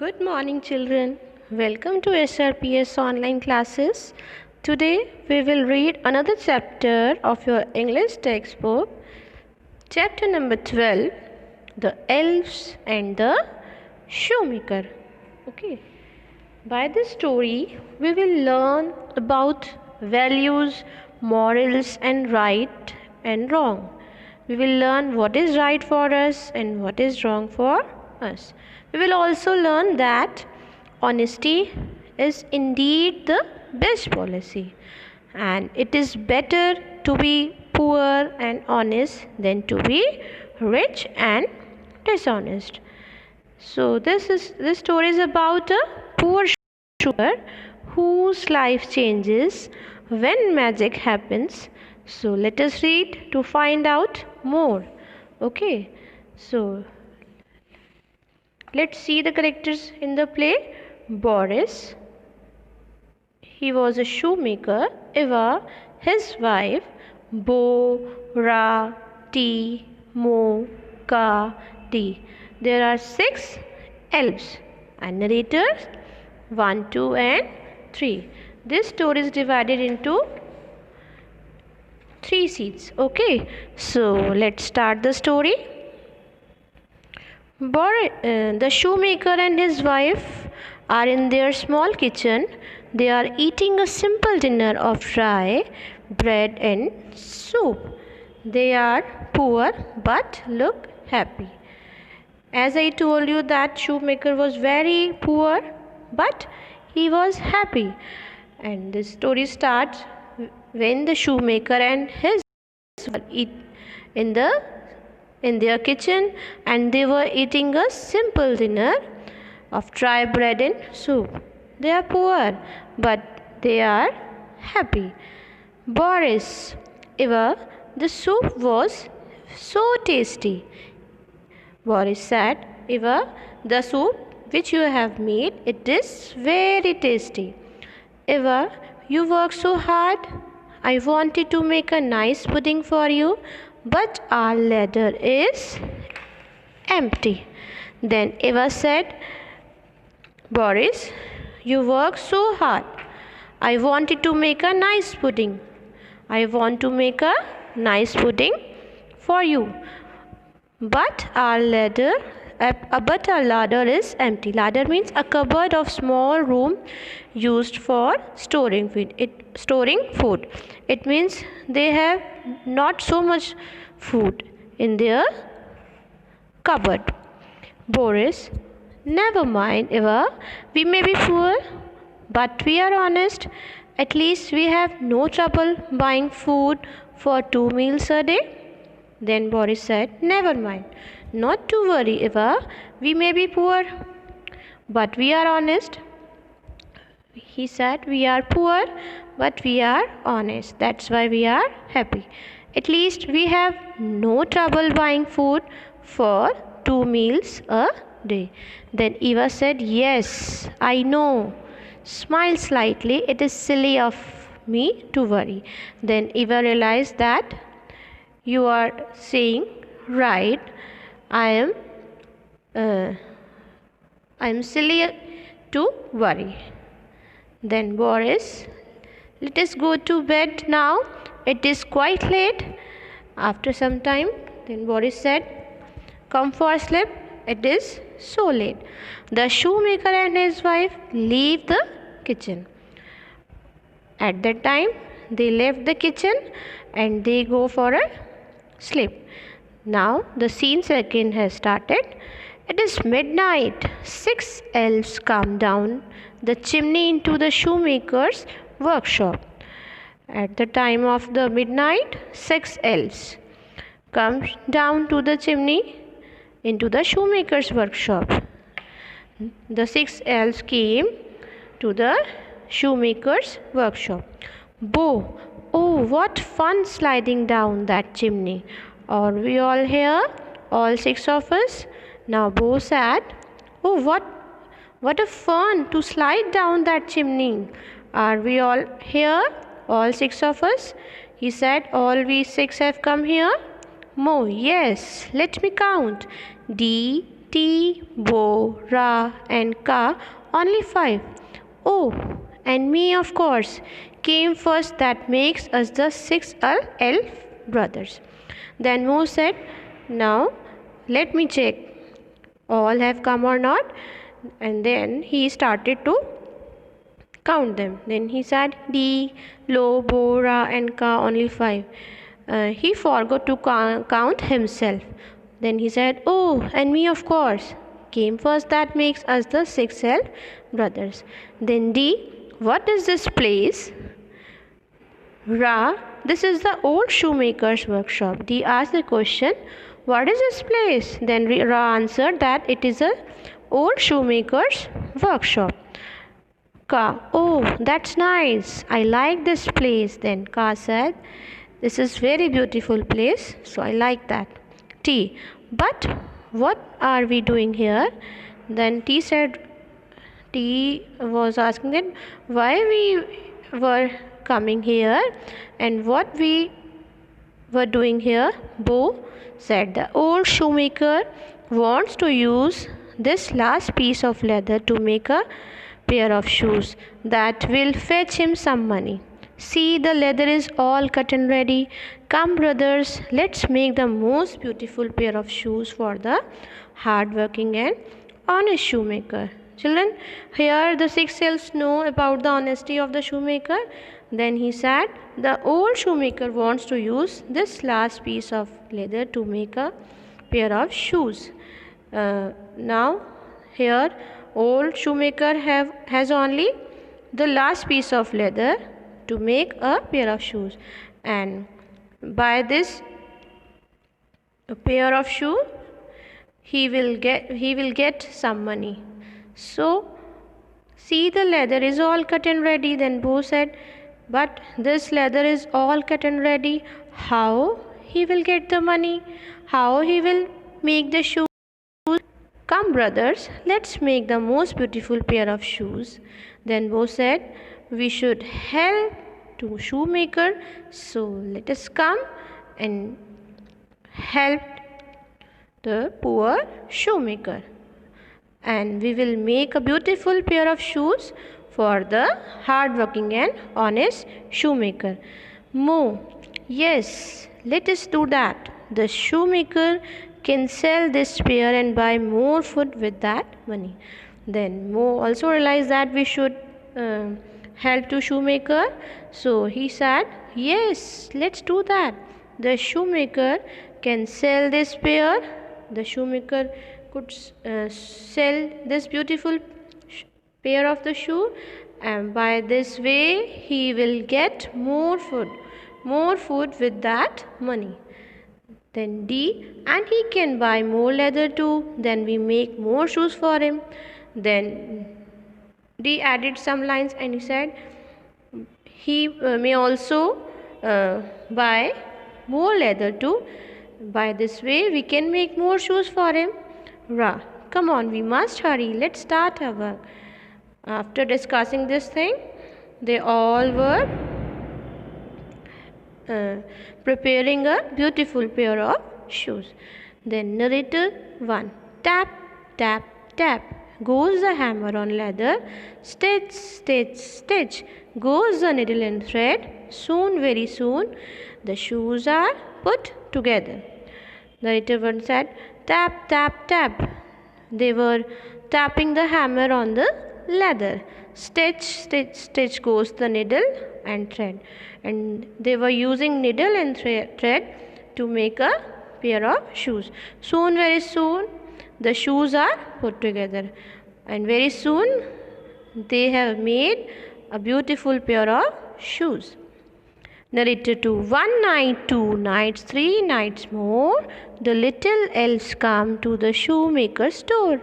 Good morning, children. Welcome to SRPS online classes. Today we will read another chapter of your English textbook, chapter number 12, The Elves and the Shoemaker. Okay. By this story, we will learn about values, morals, and right and wrong. We will learn what is right for us and what is wrong for us. We will also learn that honesty is indeed the best policy, and it is better to be poor and honest than to be rich and dishonest. So this story is about a poor sugar whose life changes when magic happens. So let us read to find out more. Okay. So let's see the characters in the play. Boris, he was a shoemaker. Eva, his wife. Bo, Ra, Ti, Mo, Ka, Di. There are 6 elves and narrators 1, 2 and 3. This story is divided into 3 scenes. Okay, so let's start the story. The shoemaker and his wife are in their small kitchen. They are eating a simple dinner of rye, bread and soup. They are poor but look happy. As I told you, that shoemaker was very poor but he was happy. And the story starts when the shoemaker and his wife eat in their kitchen, and they were eating a simple dinner of dry bread and soup. They are poor but they are happy. Boris, Eva, the soup was so tasty. Boris said, Eva, the soup which you have made, it is very tasty. Eva, you work so hard. I wanted to make a nice pudding for you, but our ladder is empty. Then Eva said, Boris, you work so hard. I wanted to make a nice pudding. I want to make a nice pudding for you, but our ladder is empty. Ladder means a cupboard of small room used for storing food. It means they have not so much food in their cupboard. Boris, never mind, Eva. We may be poor, but we are honest. At least we have no trouble buying food for 2 meals a day. Then Boris said, never mind. Not to worry, Eva. We may be poor, but we are honest. He said, we are poor, but we are honest. That's why we are happy. At least we have no trouble buying food for 2 meals a day. Then Eva said, yes, I know. Smile slightly. It is silly of me to worry. Then Eva realized that you are saying right. I am silly to worry. Then Boris, let us go to bed now. It is quite late. After some time, then Boris said, come for a sleep. It is so late. The shoemaker and his wife leave the kitchen. At that time, they left the kitchen and they go for a sleep. Now the scene second has started. It is midnight. 6 elves come down the chimney into the shoemaker's workshop. At the time of the midnight, 6 elves come down to the chimney into the shoemaker's workshop. The 6 elves came to the shoemaker's workshop. Bo, oh, what fun sliding down that chimney. Are we all here? All 6 of us? Now Bo said, oh, what a fun to slide down that chimney. Are we all here? All 6 of us? He said, all we 6 have come here? Mo, yes, let me count. D, T, Bo, Ra, and Ka, only 5. Oh, and me, of course, came first. That makes us the 6 elf brothers. Then Mo said, now let me check all have come or not. And then he started to count them. Then he said, D, Lo, Bo, Ra, and Ka, only 5. He forgot to count himself. Then he said, oh, and me, of course, came first. That makes us the 6 elf brothers. Then D, what is this place? Ra, this is the old shoemaker's workshop. D asked the question, what is this place? Then Ra answered that it is a old shoemaker's workshop. Ka, oh, that's nice. I like this place. Then Ka said, this is very beautiful place, so I like that. T, but what are we doing here? Then T was asking that why we were coming here and what we were doing here. Bo said the old shoemaker wants to use this last piece of leather to make a pair of shoes that will fetch him some money. See, the leather is all cut and ready. Come, brothers, let's make the most beautiful pair of shoes for the hard-working and honest shoemaker. Children, here the 6 elves know about the honesty of the shoemaker. Then he said, the old shoemaker wants to use this last piece of leather to make a pair of shoes. Now, here old shoemaker has only the last piece of leather to make a pair of shoes, and by this pair of shoe he will get some money. So see, the leather is all cut and ready. Then Bo said, but this leather is all cut and ready, how he will get the money? How he will make the shoe? Come, brothers, let's make the most beautiful pair of shoes. Then Bo said, we should help to shoemaker, so let us come and help the poor shoemaker. And we will make a beautiful pair of shoes for the hard-working and honest shoemaker. Mo, yes, let us do that. The shoemaker can sell this pair and buy more food with that money. Then Mo also realized that we should help to shoemaker. So he said, yes, let's do that. The shoemaker can sell this pair. The shoemaker could sell this beautiful pair of the shoe, and by this way he will get more food with that money. Then D, and he can buy more leather too. Then we make more shoes for him. Then D added some lines and he said he may also buy more leather too. By this way we can make more shoes for him. Ra, come on, we must hurry. Let's start our work. After discussing this thing, they all were preparing a beautiful pair of shoes. Then narrator 1. Tap, tap, tap goes the hammer on leather. Stitch, stitch, stitch goes the needle and thread. Soon, very soon, the shoes are put together. Narrator 1 said, tap, tap, tap. They were tapping the hammer on the leather. Stitch, stitch, stitch goes the needle and thread. And they were using needle and thread to make a pair of shoes. Soon, very soon, the shoes are put together. And very soon, they have made a beautiful pair of shoes. Narrator 2. 1 night, 2 nights, 3 nights more, the little elves come to the shoemaker's store.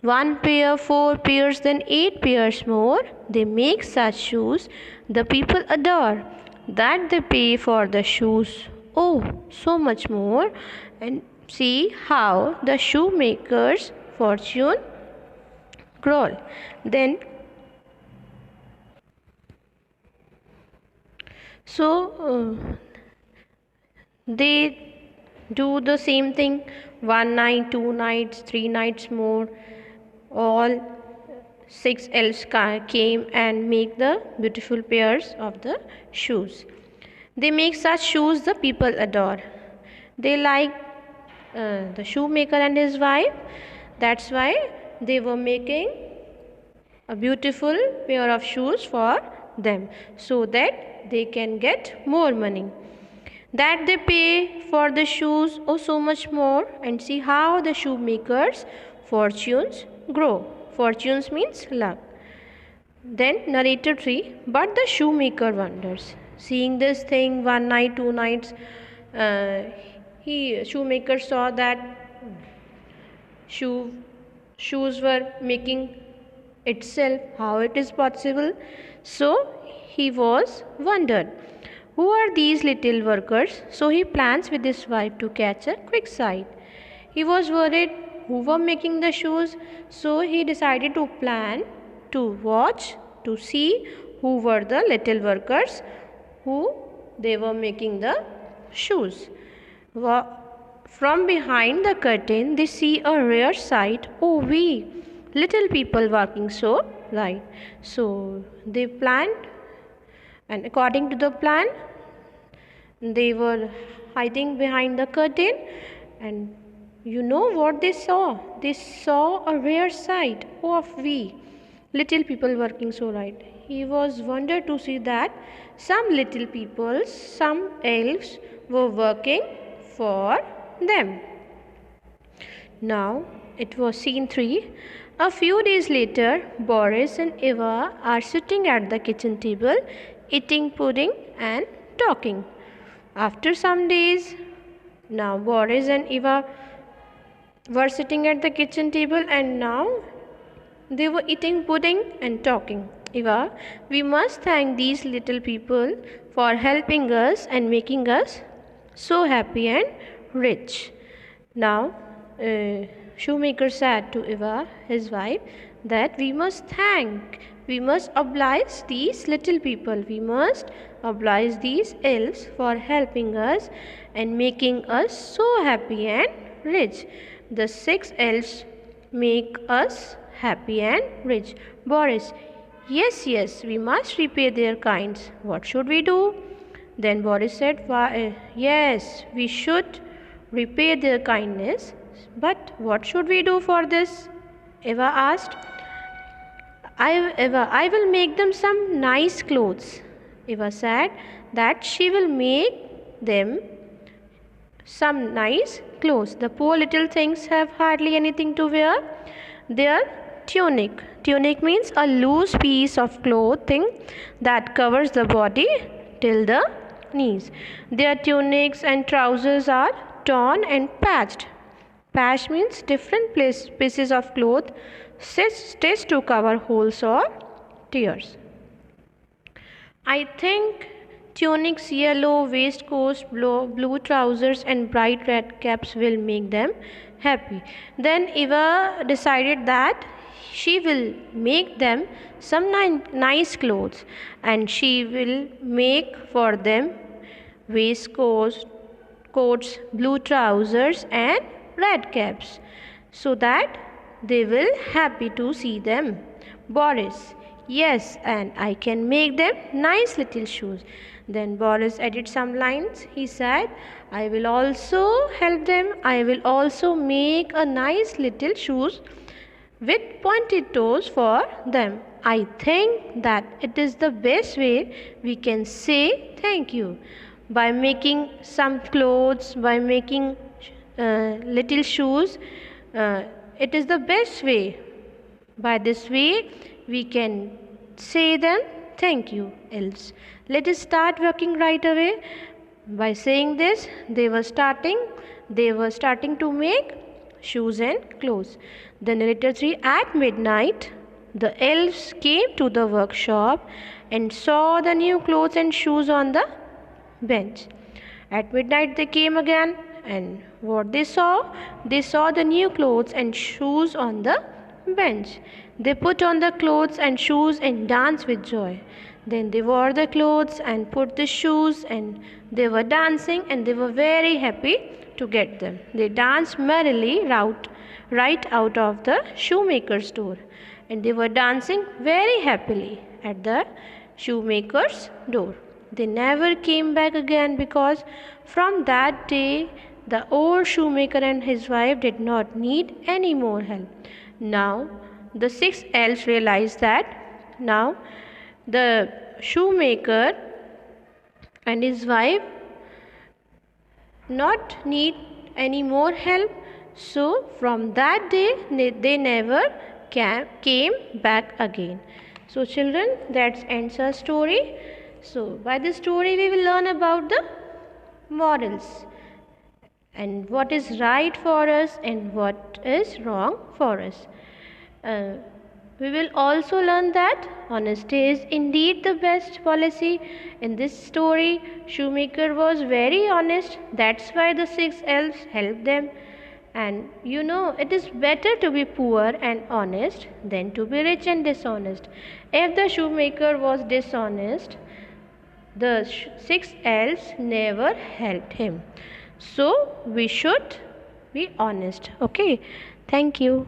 1 pair, 4 pairs, then 8 pairs more. They make such shoes the people adore, that they pay for the shoes, oh, so much more. And see how the shoemaker's fortune grows. Then they do the same thing. 1 night, 2 nights, 3 nights more. All 6 elves came and make the beautiful pairs of the shoes. They make such shoes the people adore. They like the shoemaker and his wife. That's why they were making a beautiful pair of shoes for them so that they can get more money. That they pay for the shoes so much more, and see how the shoemakers' fortunes grow. Fortunes means luck. Then narrator 3, but the shoemaker wonders. Seeing this thing 1 night, 2 nights, shoemaker saw that shoe shoes were making itself, how it is possible. So he was wondered, who are these little workers? So he plans with his wife to catch a quick sight. He was worried who were making the shoes, so he decided to plan to watch to see who were the little workers who they were making the shoes. From behind the curtain, they see a rare sight. Oh, we little people working so right. So they planned, and according to the plan, they were hiding behind the curtain. And you know what they saw? They saw a rare sight. Oh, of we little people working so right. He was wondered to see that some little people, some elves, were working for them. Now it was scene 3. A few days later, Boris and Eva are sitting at the kitchen table, eating pudding and talking. After some days, now Boris and Eva were sitting at the kitchen table, and now they were eating pudding and talking. Eva, we must thank these little people for helping us and making us so happy and rich. Now, shoemaker said to Eva, his wife, that we must oblige these little people, we must oblige these elves for helping us and making us so happy and rich. The 6 elves make us happy and rich. Boris, yes, we must repay their kinds. What should we do? Then Boris said, yes, we should repay their kindness. But what should we do for this? Eva asked. I will make them some nice clothes. Eva said that she will make them some nice clothes. The poor little things have hardly anything to wear. Their tunic. Tunic means a loose piece of clothing that covers the body till the knees. Their tunics and trousers are torn and patched. Patch means different pieces of cloth stitched to cover holes or tears. I think tunics, yellow waistcoats, blue trousers and bright red caps will make them happy. Then Eva decided that she will make them some nice clothes, and she will make for them waistcoats, blue trousers and red caps, so that they will happy to see them. Boris, yes, and I can make them nice little shoes. Then Boris added some lines. He said, I will also help them. I will also make a nice little shoes with pointed toes for them. I think that it is the best way we can say thank you. By making some clothes, by making little shoes, it is the best way. By this way, we can say them thank you, elves. Let us start working right away. By saying this, they were starting to make shoes and clothes. The narrator 3, at midnight, the elves came to the workshop and saw the new clothes and shoes on the bench. At midnight they came again, and what they saw? They saw the new clothes and shoes on the bench. They put on the clothes and shoes and danced with joy. Then they wore the clothes and put the shoes, and they were dancing, and they were very happy to get them. They danced merrily right out of the shoemaker's door, and they were dancing very happily at the shoemaker's door. They never came back again, because from that day the old shoemaker and his wife did not need any more help. Now the six elves realized that now the shoemaker and his wife not need any more help. So from that day they never came back again. So children, that ends our story. So by this story we will learn about the morals, and what is right for us and what is wrong for us. Uh, we will also learn that honesty is indeed the best policy. In this story, shoemaker was very honest. That's why the six elves helped them. And it is better to be poor and honest than to be rich and dishonest. If the shoemaker was dishonest, the six elves never helped him. So we should be honest. Okay. Thank you.